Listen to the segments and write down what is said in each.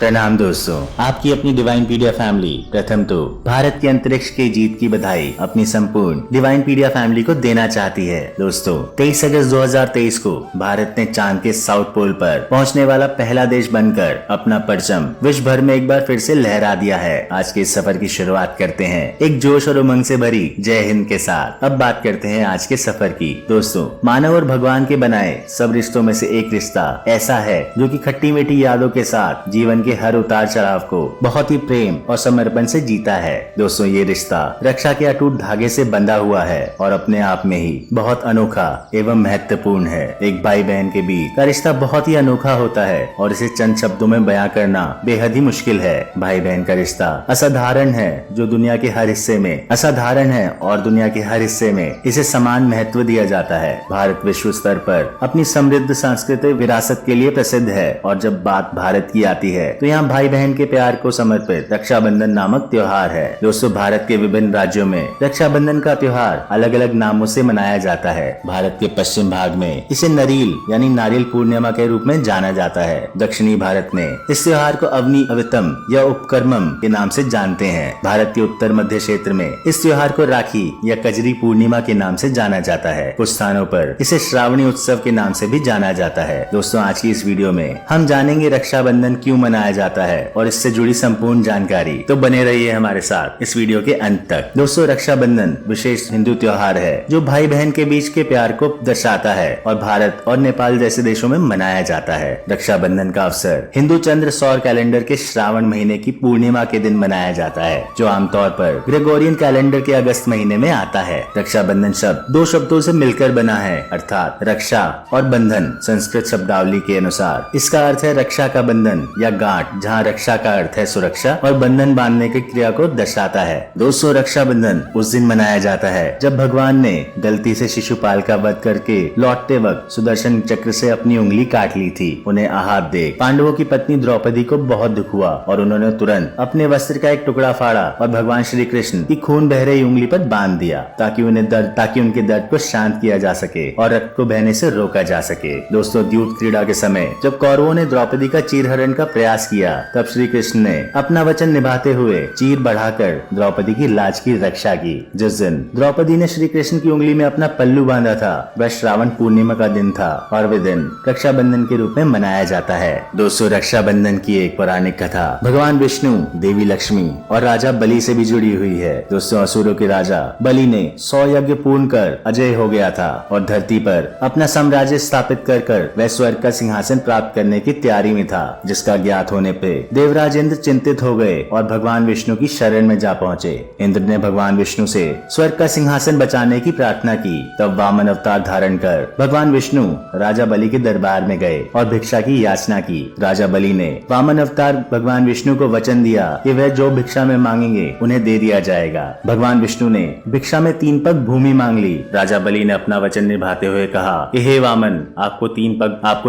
प्रणाम दोस्तों, आपकी अपनी डिवाइन पीडिया फैमिली प्रथम तो भारत के अंतरिक्ष की जीत की बधाई अपनी संपूर्ण डिवाइन पीडिया फैमिली को देना चाहती है। दोस्तों 23 अगस्त 2023 को भारत ने चांद के साउथ पोल पर पहुंचने वाला पहला देश बनकर अपना परचम विश्व भर में एक बार फिर से लहरा दिया है। आज के इस सफर की शुरुआत करते हैं एक जोश और उमंग से भरी जय हिंद के साथ। अब बात करते हैं आज के सफर की। दोस्तों मानव और भगवान के बनाए सब रिश्तों में से एक रिश्ता ऐसा है जो कि खट्टी मीठी यादों के साथ जीवन के हर उतार चढ़ाव को बहुत ही प्रेम और समर्पण से जीता है। दोस्तों ये रिश्ता रक्षा के अटूट धागे से बंधा हुआ है और अपने आप में ही बहुत अनोखा एवं महत्वपूर्ण है। एक भाई बहन के बीच का रिश्ता बहुत ही अनोखा होता है और इसे चंद शब्दों में बयां करना बेहद ही मुश्किल है। भाई बहन का रिश्ता असाधारण है जो दुनिया के हर हिस्से में असाधारण है और दुनिया के हर हिस्से में इसे समान महत्व दिया जाता है। भारत विश्व स्तर पर अपनी समृद्ध सांस्कृतिक विरासत के लिए प्रसिद्ध है और जब बात भारत की आती है तो यहाँ भाई बहन के प्यार को समर्पित रक्षाबंधन नामक त्योहार है। दोस्तों भारत के विभिन्न राज्यों में रक्षाबंधन का त्योहार अलग अलग नामों से मनाया जाता है। भारत के पश्चिम भाग में इसे नरील यानी नारियल पूर्णिमा के रूप में जाना जाता है। दक्षिणी भारत में इस त्योहार को अवनी अवितम या उपकर्मम के नाम से जानते हैं। भारत के उत्तर मध्य क्षेत्र में इस त्योहार को राखी या कजरी पूर्णिमा के नाम से जाना जाता है। कुछ स्थानों पर इसे श्रावणी उत्सव के नाम से भी जाना जाता है। दोस्तों आज की इस वीडियो में हम जानेंगे रक्षाबंधन क्यों मनाया जाता है और इससे जुड़ी संपूर्ण जानकारी। तो बने रहिए हमारे साथ इस वीडियो के अंत तक। दोस्तों रक्षाबंधन विशेष हिंदू त्योहार है जो भाई बहन के बीच के प्यार को दर्शाता है और भारत और नेपाल जैसे देशों में मनाया जाता है। रक्षाबंधन का अवसर हिंदू चंद्र सौर कैलेंडर के श्रावण महीने की पूर्णिमा के दिन मनाया जाता है जो आमतौर पर ग्रेगोरियन कैलेंडर के अगस्त महीने में आता है। रक्षाबंधन शब्द दो शब्दों से मिलकर बना है अर्थात रक्षा और बंधन। संस्कृत शब्दावली के अनुसार इसका अर्थ है रक्षा का बंधन या गांठ, जहाँ रक्षा का अर्थ है सुरक्षा और बंधन बांधने की क्रिया को दर्शाता है। दोस्तों रक्षाबंधन उस दिन मनाया जाता है जब भगवान ने गलती से शिशुपाल का वध करके लौटते वक्त सुदर्शन चक्र से अपनी उंगली काट ली थी। उन्हें आहत देख पांडवों की पत्नी द्रौपदी को बहुत दुख हुआ और उन्होंने तुरंत अपने वस्त्र का एक टुकड़ा फाड़ा और भगवान श्री कृष्ण की खून बह रही उंगली पर बांध दिया ताकि उनके दर्द को शांत किया जा सके और रक्त को बहने से रोका जा सके। दोस्तों द्यूत क्रीड़ा के समय जब कौरवों ने द्रौपदी का चीरहरण का प्रयास किया तब श्री कृष्ण ने अपना वचन निभाते हुए चीर बढ़ाकर द्रौपदी की लाज की रक्षा की। जिस दिन द्रौपदी ने श्री कृष्ण की उंगली में अपना पल्लू बांधा था वह श्रावण पूर्णिमा का दिन था और वह दिन रक्षाबंधन के रूप में मनाया जाता है। दोस्तों रक्षाबंधन की एक पौराणिक कथा भगवान विष्णु, देवी लक्ष्मी और राजा बलि से भी जुड़ी हुई है। दोस्तों असुरों के राजा बलि ने 100 यज्ञ पूर्ण कर अजय हो गया था और धरती पर अपना साम्राज्य स्थापित कर वह स्वर्ग का सिंहासन प्राप्त करने की तैयारी में था। जिसका ज्ञात होने पे देवराज इंद्र चिंतित हो गए और भगवान विष्णु की शरण में जा पहुँचे। इंद्र ने भगवान विष्णु से स्वर्ग का सिंहासन बचाने की प्रार्थना की। तब वामन अवतार धारण कर भगवान विष्णु राजा बलि के दरबार में गए और भिक्षा की याचना की। राजा बलि ने वामन अवतार भगवान विष्णु को वचन दिया कि वह जो भिक्षा में मांगेंगे उन्हें दे दिया जाएगा। भगवान विष्णु ने भिक्षा में 3 पग भूमि मांग ली। राजा बलि ने अपना वचन निभाते हुए कहा कि हे वामन, आपको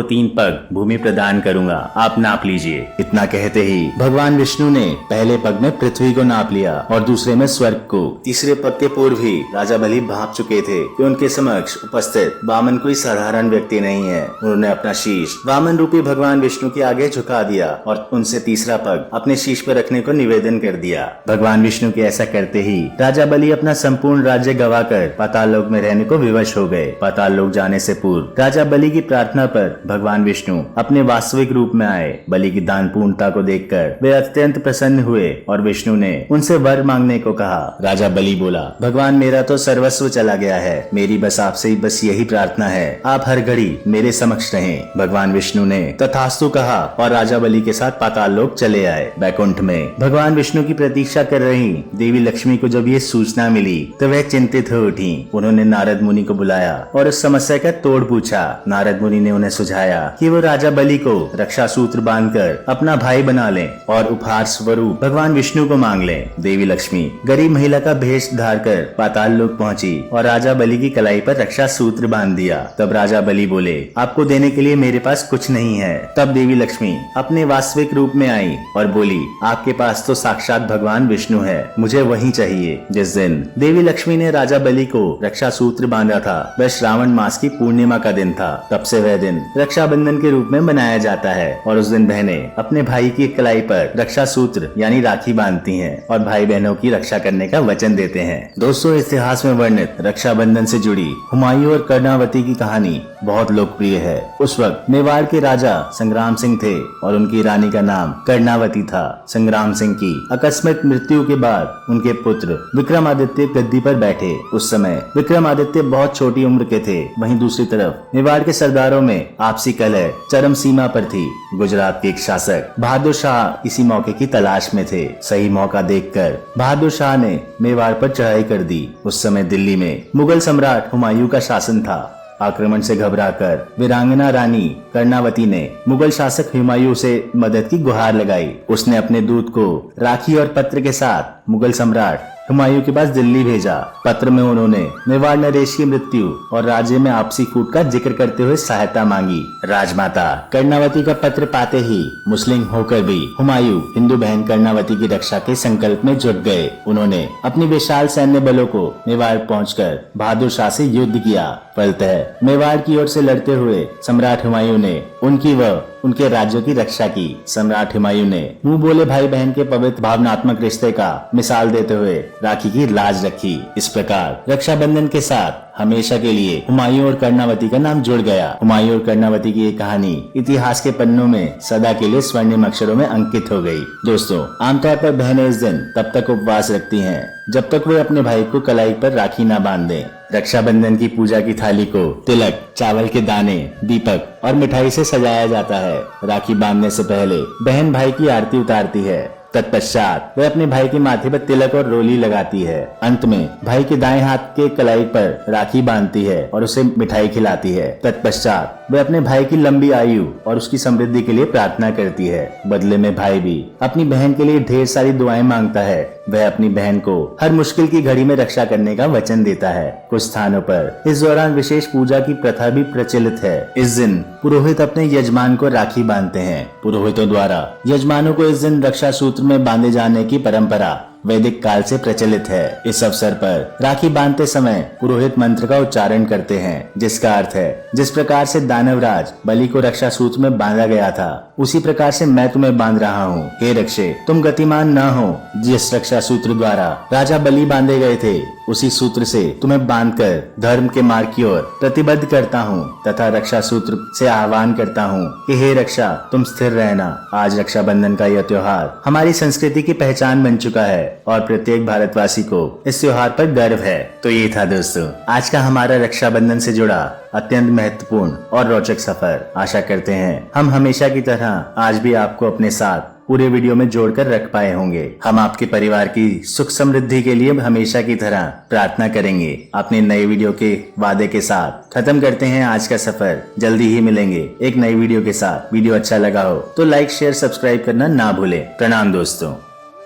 3 पग भूमि प्रदान करूंगा, आप नाप लीजिए। इतना कहते ही भगवान विष्णु ने पहले पग में पृथ्वी को नाप लिया और दूसरे में स्वर्ग को। तीसरे पग के पूर्व ही राजा बलि भाप चुके थे कि उनके समक्ष उपस्थित वामन कोई साधारण व्यक्ति नहीं है। उन्होंने अपना शीश वामन रूपी भगवान विष्णु के आगे झुका दिया और उनसे तीसरा पग अपने शीश पर रखने को निवेदन कर दिया। भगवान विष्णु के ऐसा करते ही राजा बलि अपना संपूर्ण राज्य गवाकर पाताल लोक में रहने को विवश हो गए। पाताल लोक जाने से पूर्व राजा बलि की प्रार्थना पर भगवान विष्णु अपने वास्तविक रूप में आए। बलि की दान पूर्णता को देखकर वे अत्यंत प्रसन्न हुए और विष्णु ने उनसे वर मांगने को कहा। राजा बलि बोला, भगवान मेरा तो सर्वस्व चला गया है, मेरी बस आपसे बस यही प्रार्थना है, आप हर घड़ी मेरे समक्ष रहें। भगवान विष्णु ने तथास्तु कहा और राजा बलि के साथ पाताल लोक चले आए। बैकुंठ में भगवान विष्णु की प्रतीक्षा कर रही देवी लक्ष्मी को जब ये सूचना मिली तो वह चिंतित हो उठी। उन्होंने नारद मुनि को बुलाया और उस समस्या का तोड़ पूछा। नारद मुनि ने उन्हें सुझाया कि वो राजा बलि को रक्षा सूत्र बांधकर अपना भाई बना लें और उपहार स्वरूप भगवान विष्णु को मांग लें। देवी लक्ष्मी गरीब महिला का भेष धार कर पाताल लोक पहुंची और राजा बलि की कलाई पर रक्षा सूत्र बांध दिया। तब राजा बलि बोले, आपको देने के लिए मेरे पास कुछ नहीं है। तब देवी लक्ष्मी अपने वास्तविक रूप में आई और बोली, आपके पास तो साक्षात भगवान विष्णु है, मुझे वही चाहिए। जिस दिन देवी लक्ष्मी ने राजा बलि को रक्षा सूत्र बांधा था वह श्रावण मास की पूर्णिमा का दिन था। तब से वह दिन रक्षाबंधन के रूप में मनाया जाता है और उस दिन बहनें अपने भाई की कलाई पर रक्षा सूत्र यानी राखी बांधती हैं और भाई बहनों की रक्षा करने का वचन देते हैं। दोस्तों, इतिहास में वर्णित रक्षाबंधन से जुड़ी हुमायूं और कर्णावती की कहानी बहुत लोकप्रिय है। उस वक्त मेवाड़ के राजा संग्राम सिंह थे और उनकी रानी का नाम कर्णावती था। संग्राम सिंह की आकस्मिक मृत्यु के बाद उनके पुत्र विक्रमादित्य गद्दी पर बैठे। उस समय विक्रमादित्य बहुत छोटी उम्र के थे। वहीं दूसरी तरफ मेवाड़ के सरदारों में आपसी कलह चरम सीमा पर थी। गुजरात के एक शासक बहादुर शाह इसी मौके की तलाश में थे। सही मौका देखकर बहादुर शाह ने मेवाड़ पर चढ़ाई कर दी। उस समय दिल्ली में मुगल सम्राट हुमायूं का शासन था। आक्रमण से घबराकर वीरांगना रानी कर्णावती ने मुगल शासक हुमायूं से मदद की गुहार लगाई। उसने अपने दूत को राखी और पत्र के साथ मुगल सम्राट हुमायूं के पास दिल्ली भेजा। पत्र में उन्होंने मेवाड़ नरेश की मृत्यु और राज्य में आपसी फूट का जिक्र करते हुए सहायता मांगी। राजमाता कर्णावती का पत्र पाते ही मुस्लिम होकर भी हुमायूं हिंदू बहन कर्णावती की रक्षा के संकल्प में जुट गए। उन्होंने अपनी विशाल सैन्य बलों को मेवाड़ पहुंचकर बहादुर शाह से युद्ध किया। फलतः मेवाड़ की ओर से लड़ते हुए सम्राट हुमायूं ने उनकी व उनके राज्यों की रक्षा की। सम्राट हुमायूं ने मुंह बोले भाई बहन के पवित्र भावनात्मक रिश्ते का मिसाल देते हुए राखी की लाज रखी। इस प्रकार रक्षाबंधन के साथ हमेशा के लिए हुमायूं और कर्णावती का नाम जुड़ गया। हुमायूं और कर्णावती की ये कहानी इतिहास के पन्नों में सदा के लिए स्वर्णिम अक्षरों में अंकित हो गई। दोस्तों, आमतौर पर बहनें इस दिन तब तक उपवास रखती हैं जब तक वे अपने भाई को कलाई पर राखी न बांध दें। रक्षाबंधन की पूजा की थाली को तिलक, चावल के दाने, दीपक और मिठाई से सजाया जाता है। राखी बांधने से पहले बहन भाई की आरती उतारती है। तत्पश्चात वह अपने भाई के माथे पर तिलक और रोली लगाती है। अंत में भाई के दाएं हाथ के कलाई पर राखी बांधती है और उसे मिठाई खिलाती है। तत्पश्चात वह अपने भाई की लंबी आयु और उसकी समृद्धि के लिए प्रार्थना करती है। बदले में भाई भी अपनी बहन के लिए ढेर सारी दुआएं मांगता है। वह अपनी बहन को हर मुश्किल की घड़ी में रक्षा करने का वचन देता है। कुछ स्थानों पर इस दौरान विशेष पूजा की प्रथा भी प्रचलित है। इस दिन पुरोहित अपने यजमान को राखी बांधते हैं। पुरोहितों द्वारा यजमानों को इस दिन रक्षा सूत्र में बांधे जाने की परंपरा वैदिक काल से प्रचलित है। इस अवसर पर राखी बांधते समय पुरोहित मंत्र का उच्चारण करते हैं, जिसका अर्थ है जिस प्रकार से दानवराज बलि को रक्षा सूत्र में बांधा गया था, उसी प्रकार से मैं तुम्हें बांध रहा हूँ। हे रक्षे, तुम गतिमान न हो। जिस रक्षा सूत्र द्वारा राजा बलि बांधे गए थे, उसी सूत्र से तुम्हें बांधकर धर्म के मार्ग की ओर प्रतिबद्ध करता हूँ तथा रक्षा सूत्र से आह्वान करता हूँ कि हे रक्षा, तुम स्थिर रहना। आज रक्षाबंधन का यह त्योहार हमारी संस्कृति की पहचान बन चुका है और प्रत्येक भारतवासी को इस त्योहार पर गर्व है। तो ये था दोस्तों आज का हमारा रक्षाबंधन से जुड़ा अत्यंत महत्वपूर्ण और रोचक सफर। आशा करते हैं हम हमेशा की तरह आज भी आपको अपने साथ पूरे वीडियो में जोड़कर रख पाए होंगे। हम आपके परिवार की सुख समृद्धि के लिए हमेशा की तरह प्रार्थना करेंगे। अपने नए वीडियो के वादे के साथ खत्म करते हैं आज का सफर। जल्दी ही मिलेंगे एक नई वीडियो के साथ। वीडियो अच्छा लगा हो तो लाइक, शेयर, सब्सक्राइब करना ना भूलें। प्रणाम दोस्तों।